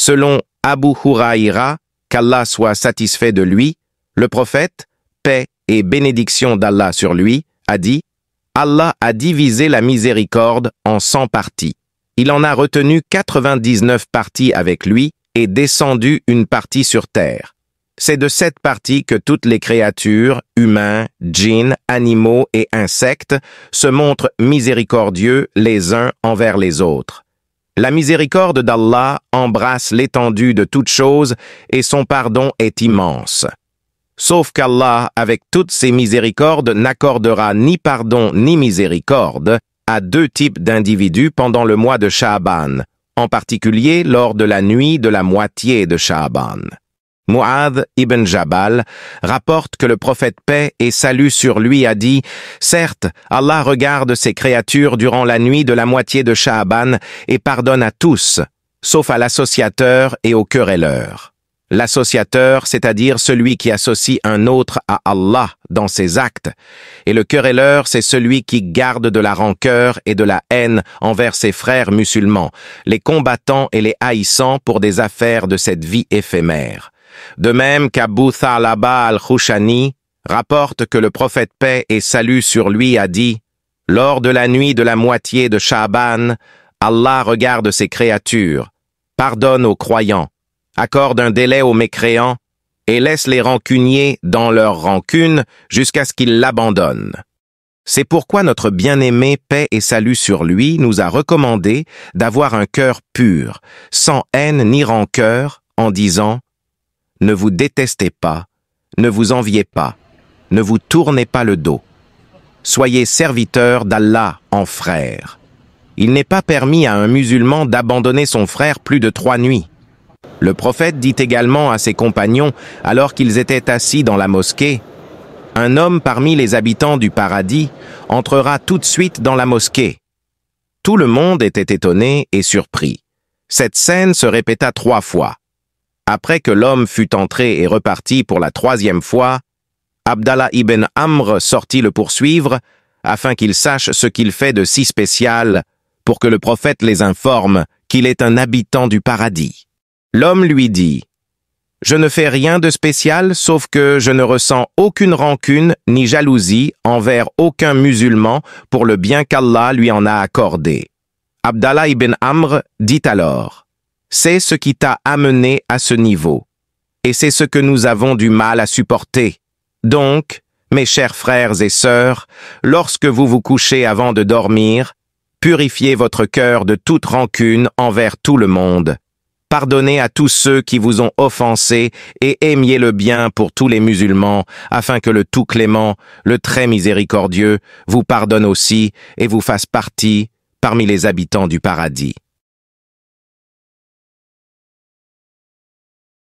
Selon Abu Huraïra, qu'Allah soit satisfait de lui, le prophète, paix et bénédiction d'Allah sur lui, a dit « Allah a divisé la miséricorde en 100 parties. Il en a retenu 99 parties avec lui et descendu une partie sur terre. C'est de cette partie que toutes les créatures, humains, djinns, animaux et insectes, se montrent miséricordieux les uns envers les autres. La miséricorde d'Allah embrasse l'étendue de toutes choses et son pardon est immense. Sauf qu'Allah, avec toutes ses miséricordes, n'accordera ni pardon ni miséricorde à deux types d'individus pendant le mois de Sha'ban, en particulier lors de la nuit de la moitié de Sha'ban. Mu'adh ibn Jabal rapporte que le prophète paix et salut sur lui a dit « Certes, Allah regarde ses créatures durant la nuit de la moitié de Sha'ban et pardonne à tous, sauf à l'associateur et au querelleur. L'associateur, c'est-à-dire celui qui associe un autre à Allah dans ses actes, et le querelleur, c'est celui qui garde de la rancœur et de la haine envers ses frères musulmans, les combattant et les haïssant pour des affaires de cette vie éphémère. De même qu'Abu Tha'laba al-Khushani rapporte que le prophète paix et salut sur lui a dit « Lors de la nuit de la moitié de Sha'ban, Allah regarde ses créatures, pardonne aux croyants, accorde un délai aux mécréants et laisse les rancuniers dans leur rancune jusqu'à ce qu'ils l'abandonnent. C'est pourquoi notre bien-aimé paix et salut sur lui nous a recommandé d'avoir un cœur pur, sans haine ni rancœur, en disant « Ne vous détestez pas, ne vous enviez pas, ne vous tournez pas le dos. Soyez serviteurs d'Allah en frères. Il n'est pas permis à un musulman d'abandonner son frère plus de 3 nuits. » Le prophète dit également à ses compagnons, alors qu'ils étaient assis dans la mosquée, « Un homme parmi les habitants du paradis entrera tout de suite dans la mosquée. » Tout le monde était étonné et surpris. Cette scène se répéta 3 fois. Après que l'homme fut entré et reparti pour la 3e fois, Abdallah ibn Amr sortit le poursuivre, afin qu'il sache ce qu'il fait de si spécial, pour que le prophète les informe qu'il est un habitant du paradis. L'homme lui dit « Je ne fais rien de spécial, sauf que je ne ressens aucune rancune ni jalousie envers aucun musulman pour le bien qu'Allah lui en a accordé. » Abdallah ibn Amr dit alors « C'est ce qui t'a amené à ce niveau, et c'est ce que nous avons du mal à supporter. Donc, mes chers frères et sœurs, lorsque vous vous couchez avant de dormir, purifiez votre cœur de toute rancune envers tout le monde. Pardonnez à tous ceux qui vous ont offensés et aimiez le bien pour tous les musulmans, afin que le tout clément, le très miséricordieux, vous pardonne aussi et vous fasse partie parmi les habitants du paradis. »